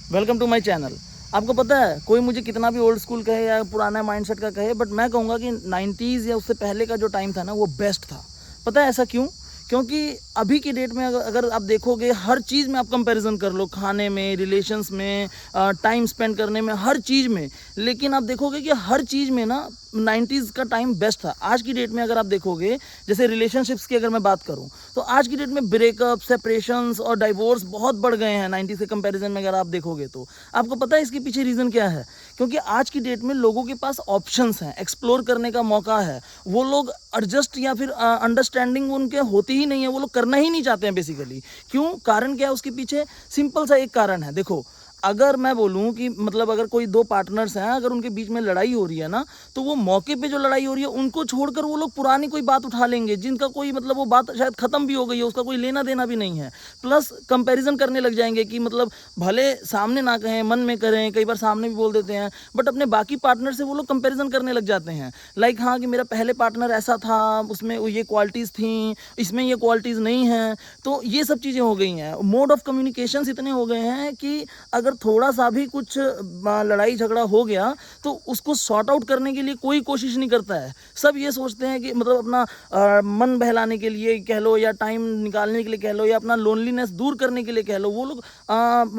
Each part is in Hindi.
Welcome to my channel. आपको पता है कोई मुझे कितना भी ओल्ड स्कूल कहे या पुराना माइंडसेट का कहे, बट मैं कहूँगा कि 90s या उससे पहले का जो टाइम था ना वो बेस्ट था। पता है ऐसा क्यों? क्योंकि अभी की डेट में अगर आप देखोगे हर चीज़ में आप कंपैरिजन कर लो, खाने में, रिलेशंस में, टाइम स्पेंड करने में, हर चीज़ में। लेकिन आप देखोगे कि हर चीज़ में ना 90s का टाइम बेस्ट था। आज की डेट में अगर आप देखोगे, जैसे रिलेशनशिप्स की अगर मैं बात करूं, तो आज की डेट में ब्रेकअप, सेपरेशंस और डाइवोर्स बहुत बढ़ गए हैं 90s के कंपैरिजन में अगर आप देखोगे तो। आपको पता है इसके पीछे रीज़न क्या है? क्योंकि आज की डेट में लोगों के पास ऑप्शंस हैं, एक्सप्लोर करने का मौका है। वो लोग एडजस्ट या फिर अंडरस्टैंडिंग उनके होती ही नहीं है, वो लोग करना ही नहीं चाहते हैं बेसिकली। क्यों? कारण क्या है उसके पीछे? सिंपल सा एक कारण है। देखो, अगर मैं बोलूं कि मतलब अगर कोई दो पार्टनर्स हैं, अगर उनके बीच में लड़ाई हो रही है ना, तो वो मौके पे जो लड़ाई हो रही है उनको छोड़कर वो लोग पुरानी कोई बात उठा लेंगे, जिनका कोई मतलब वो बात शायद खत्म भी हो गई है, उसका कोई लेना देना भी नहीं है। प्लस कंपैरिजन करने लग जाएंगे कि मतलब भले सामने ना कहें, मन में करें, कई बार सामने भी बोल देते हैं, बट अपने बाकी पार्टनर से वो लोग कंपैरिजन करने लग जाते हैं। लाइक हाँ, कि मेरा पहले पार्टनर ऐसा था, उसमें ये क्वालिटीज़ थी, इसमें ये क्वालिटीज़ नहीं हैं। तो ये सब चीज़ें हो गई हैं। मोड ऑफ कम्युनिकेशंस इतने हो गए हैं कि अगर थोड़ा सा भी कुछ लड़ाई झगड़ा हो गया तो उसको सॉर्ट आउट करने के लिए कोई कोशिश नहीं करता है। सब ये सोचते हैं कि मतलब अपना मन बहलाने के लिए कह लो, या टाइम निकालने के लिए कह लो, या अपना लोनलीनेस दूर करने के लिए कह लो, वो लोग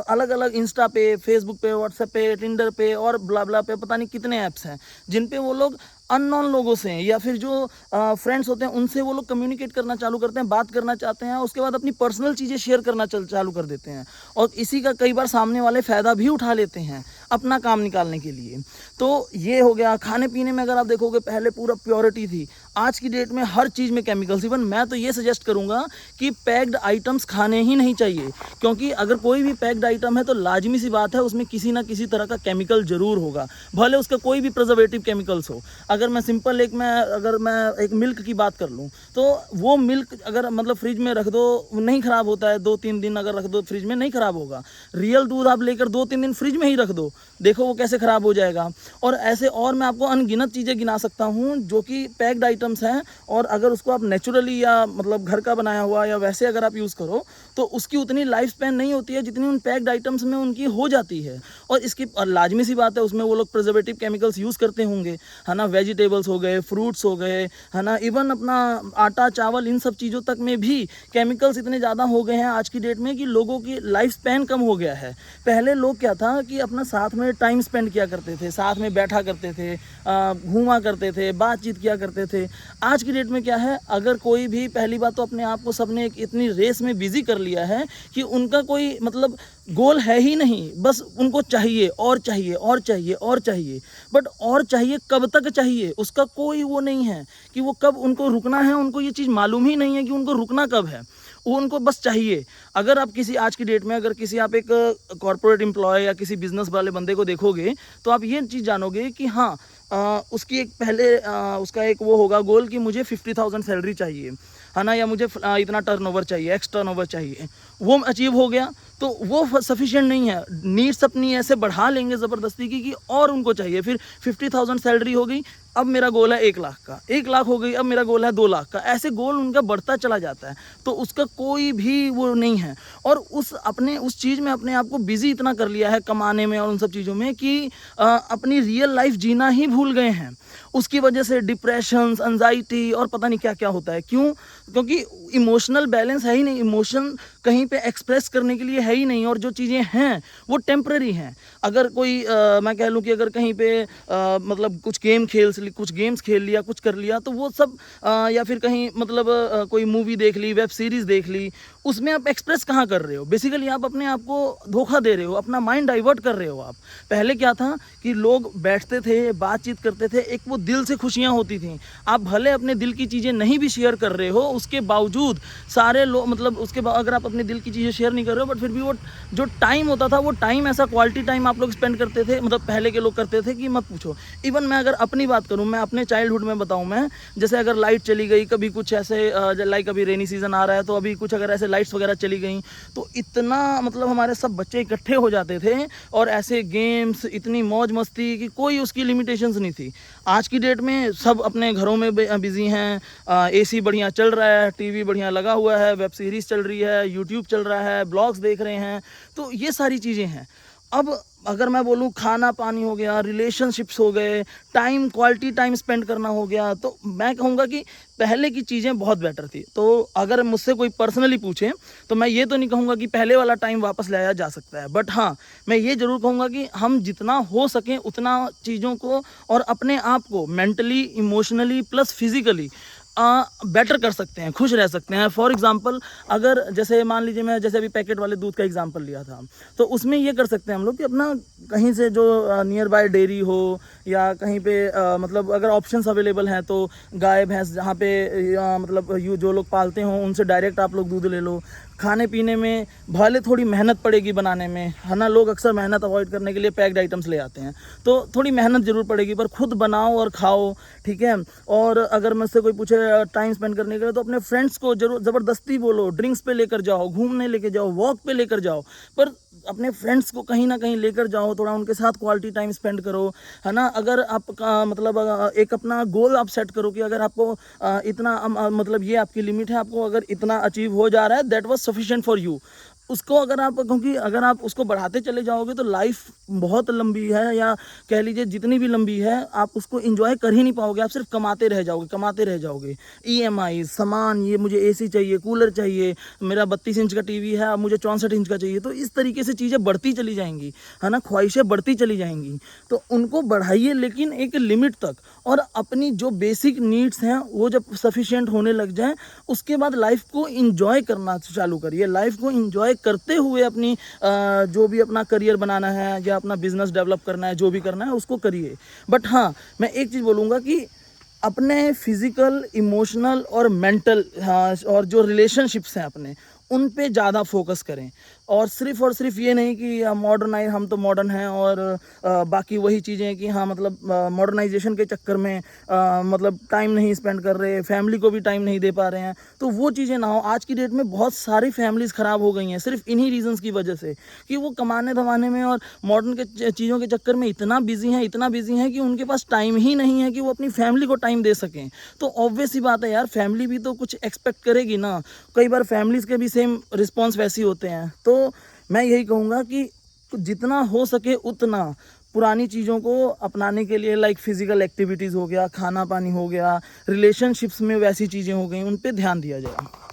अलग अलग इंस्टा पे, फेसबुक पे, व्हाट्सएप पे, टिंडर पे और ब्ला ब्ला पे पता नहीं कितने ऐप्स हैं जिन पे वो लोग अननोन लोगों से या फिर जो फ्रेंड्स होते हैं उनसे वो लोग कम्युनिकेट करना चालू करते हैं, बात करना चाहते हैं। उसके बाद अपनी पर्सनल चीज़ें शेयर करना चालू कर देते हैं, और इसी का कई बार सामने वाले फ़ायदा भी उठा लेते हैं अपना काम निकालने के लिए। तो ये हो गया। खाने पीने में अगर आप देखोगे, पहले पूरा प्योरिटी थी, आज की डेट में हर चीज़ में केमिकल्स। इवन मैं तो ये सजेस्ट करूँगा कि पैक्ड आइटम्स खाने ही नहीं चाहिए, क्योंकि अगर कोई भी पैक्ड आइटम है तो लाजमी सी बात है उसमें किसी ना किसी तरह का केमिकल ज़रूर होगा, भले उसका कोई भी प्रिजर्वेटिव केमिकल्स हो। अगर मैं सिंपल अगर मैं एक मिल्क की बात कर लूँ, तो वो मिल्क अगर मतलब फ्रिज में रख दो नहीं ख़राब होता है, 2-3 दिन अगर रख दो फ्रिज में नहीं ख़राब होगा। रियल दूध आप लेकर 2-3 दिन फ्रिज में ही रख दो, देखो वो कैसे ख़राब हो जाएगा। और ऐसे और मैं आपको अनगिनत चीज़ें गिना सकता हूँ जो कि पैक्ड आइटम्स हैं, और अगर उसको आप नेचुरली या मतलब घर का बनाया हुआ या वैसे अगर आप यूज़ करो तो उसकी उतनी लाइफ स्पैन नहीं होती है जितनी उन पैक्ड आइटम्स में उनकी हो जाती है। और इसकी लाजमी सी बात है उसमें वो लोग प्रिजर्वेटिव केमिकल्स यूज़ करते होंगे, है ना। वेजिटेबल्स हो गए, फ्रूट्स हो गए, है ना, इवन अपना आटा चावल, इन सब चीज़ों तक में भी केमिकल्स इतने ज़्यादा हो गए हैं आज की डेट में कि लोगों की लाइफ स्पैन कम हो गया है। पहले लोग क्या था कि अपना साथ में टाइम स्पेंड किया करते थे, साथ में बैठा करते थे, घूमा करते थे, बातचीत किया करते थे। आज की डेट में क्या है, अगर कोई भी, पहली बात तो अपने आप को सबने एक इतनी रेस में बिजी कर लिया है कि उनका कोई मतलब गोल है ही नहीं, बस उनको चाहिए और चाहिए और चाहिए और चाहिए। बट और चाहिए कब तक चाहिए उसका कोई वो नहीं है कि वो कब उनको रुकना है, उनको ये चीज़ मालूम ही नहीं है कि उनको रुकना कब है, वो उनको बस चाहिए। अगर आप किसी आज की डेट में अगर किसी आप एक कॉर्पोरेट एम्प्लॉय या किसी बिजनेस वाले बंदे को देखोगे तो आप ये चीज़ जानोगे कि हाँ, उसकी एक पहले उसका एक वो होगा गोल कि मुझे 50,000 सैलरी चाहिए, है ना, या मुझे इतना टर्नओवर चाहिए, एक्स टर्नओवर चाहिए। वो अचीव हो गया तो वो सफिशिएंट नहीं है, नीड्स अपनी ऐसे बढ़ा लेंगे ज़बरदस्ती की कि और उनको चाहिए। फिर 50,000 सैलरी हो गई, अब मेरा गोल है 1 लाख का, 1 लाख हो गई, अब मेरा गोल है 2 लाख का। ऐसे गोल उनका बढ़ता चला जाता है, तो उसका कोई भी वो नहीं है। और उस चीज़ में अपने आप को बिजी इतना कर लिया है कमाने में और उन सब चीज़ों में कि अपनी रियल लाइफ जीना ही भूल गए हैं। उसकी वजह से डिप्रेशन, एंजाइटी और पता नहीं क्या क्या होता है। क्यों? क्योंकि इमोशनल बैलेंस है ही नहीं, इमोशन कहीं पे एक्सप्रेस करने के लिए है ही नहीं, और जो चीज़ें हैं वो टेम्पररी हैं। अगर कोई मैं कह लूँ कि अगर कहीं पे मतलब कुछ कुछ गेम्स खेल लिया, कुछ कर लिया, तो वो सब या फिर कहीं मतलब कोई मूवी देख ली, वेब सीरीज़ देख ली, उसमें आप एक्सप्रेस कहाँ कर रहे हो? बेसिकली आप अपने आप को धोखा दे रहे हो, अपना माइंड डाइवर्ट कर रहे हो आप। पहले क्या था कि लोग बैठते थे, बातचीत करते थे, एक वो दिल से खुशियाँ होती थी। आप भले अपने दिल की चीज़ें नहीं भी शेयर कर रहे हो, उसके बावजूद सारे लोग मतलब अगर आप अपने दिल की चीज़ें शेयर नहीं कर रहे हो, बट फिर भी वो जो टाइम होता था, वो टाइम ऐसा क्वालिटी टाइम आप लोग स्पेंड करते थे, मतलब पहले के लोग करते थे कि मत पूछो। इवन मैं अगर अपनी बात करूँ, मैं अपने चाइल्डहुड में बताऊँ, मैं जैसे अगर लाइट चली गई, कभी कुछ ऐसे लाइक अभी रेनी सीजन आ रहा है तो अभी कुछ अगर ऐसे लाइट्स वगैरह चली गई, तो इतना मतलब हमारे सब बच्चे इकट्ठे हो जाते थे और ऐसे गेम्स, इतनी मौज मस्ती कि कोई उसकी लिमिटेशंस नहीं थी। आज की डेट में सब अपने घरों में बिजी हैं, एसी बढ़िया चल रहा है, टीवी बढ़िया लगा हुआ है, वेब सीरीज़ चल रही है, यूट्यूब चल रहा है, ब्लॉग्स देख रहे हैं, तो ये सारी चीज़ें हैं। अब अगर मैं बोलूँ खाना पानी हो गया, रिलेशनशिप्स हो गए, टाइम क्वालिटी टाइम स्पेंड करना हो गया, तो मैं कहूँगा कि पहले की चीज़ें बहुत बेटर थी। तो अगर मुझसे कोई पर्सनली पूछे तो मैं ये तो नहीं कहूँगा कि पहले वाला टाइम वापस लाया जा सकता है, बट हाँ, मैं ये ज़रूर कहूँगा कि हम जितना हो सके उतना चीज़ों को और अपने आप को mentally, emotionally plus physically better कर सकते हैं, खुश रह सकते हैं। फॉर एग्जांपल, अगर जैसे मान लीजिए मैं जैसे अभी पैकेट वाले दूध का एग्जांपल लिया था, तो उसमें ये कर सकते हैं हम लोग कि अपना कहीं से जो नियर बाय डेयरी हो या कहीं पे मतलब अगर ऑप्शंस अवेलेबल हैं तो गाय भैंस जहाँ पे मतलब यू जो लोग पालते हों उनसे डायरेक्ट आप लोग दूध ले लो। खाने पीने में भले थोड़ी मेहनत पड़ेगी बनाने में, है ना, लोग अक्सर मेहनत अवॉइड करने के लिए पैक्ड आइटम्स ले आते हैं, तो थोड़ी मेहनत ज़रूर पड़ेगी, पर खुद बनाओ और खाओ, ठीक है। और अगर मुझसे कोई पूछे टाइम स्पेंड करने के लिए, तो अपने फ्रेंड्स को जरूर ज़बरदस्ती बोलो, ड्रिंक्स पे लेकर जाओ, घूमने लेके जाओ, वॉक पे लेकर जाओ, पर अपने फ्रेंड्स को कहीं ना कहीं लेकर जाओ, थोड़ा उनके साथ क्वालिटी टाइम स्पेंड करो, है ना। अगर आप मतलब एक अपना गोल आप सेट करो कि अगर आपको इतना मतलब ये आपकी लिमिट है, आपको अगर इतना अचीव हो जा रहा है, that was sufficient for you. उसको अगर आप, क्योंकि अगर आप उसको बढ़ाते चले जाओगे तो लाइफ बहुत लंबी है, या कह लीजिए जितनी भी लंबी है, आप उसको एंजॉय कर ही नहीं पाओगे, आप सिर्फ कमाते रह जाओगे, कमाते रह जाओगे। ईएमआई, सामान, ये मुझे एसी चाहिए, कूलर चाहिए, मेरा 32 इंच का टीवी है, अब मुझे 64 इंच का चाहिए, तो इस तरीके से चीज़ें बढ़ती चली जाएंगी, है ना, ख्वाहिशें बढ़ती चली जाएंगी। तो उनको बढ़ाइए लेकिन एक लिमिट तक, और अपनी जो बेसिक नीड्स हैं वो जब सफिशिएंट होने लग जाएं, उसके बाद लाइफ को इंजॉय करना चालू करिए। लाइफ को इंजॉय करते हुए अपनी जो भी अपना करियर बनाना है या अपना बिजनेस डेवलप करना है, जो भी करना है उसको करिए। बट हाँ, मैं एक चीज़ बोलूँगा कि अपने फिजिकल, इमोशनल और मेंटल, हाँ, और जो रिलेशनशिप्स हैं अपने, उन पे ज़्यादा फोकस करें। और सिर्फ ये नहीं कि मॉडर्नाइज, हम तो मॉडर्न हैं और बाकी वही चीज़ें कि हाँ मतलब मॉडर्नाइजेशन के चक्कर में मतलब टाइम नहीं स्पेंड कर रहे, फैमिली को भी टाइम नहीं दे पा रहे हैं, तो वो चीज़ें ना हो। आज की डेट में बहुत सारी फैमिलीज़ ख़राब हो गई हैं सिर्फ इन्हीं रीजंस की वजह से, कि वो कमाने धमाने में और मॉडर्न के चीज़ों के चक्कर में इतना बिजी हैं कि उनके पास टाइम ही नहीं है कि वो अपनी फैमिली को टाइम दे सकें। तो ऑब्वियस सी बात है यार, फैमिली भी तो कुछ एक्सपेक्ट करेगी ना। कई बार फैमिलीज़ के भी सेम रिस्पॉन्स वैसे ही होते हैं। तो मैं यही कहूँगा कि जितना हो सके उतना पुरानी चीज़ों को अपनाने के लिए, लाइक फिजिकल एक्टिविटीज़ हो गया, खाना पानी हो गया, रिलेशनशिप्स में वैसी चीज़ें हो गई, उन पे ध्यान दिया जाए।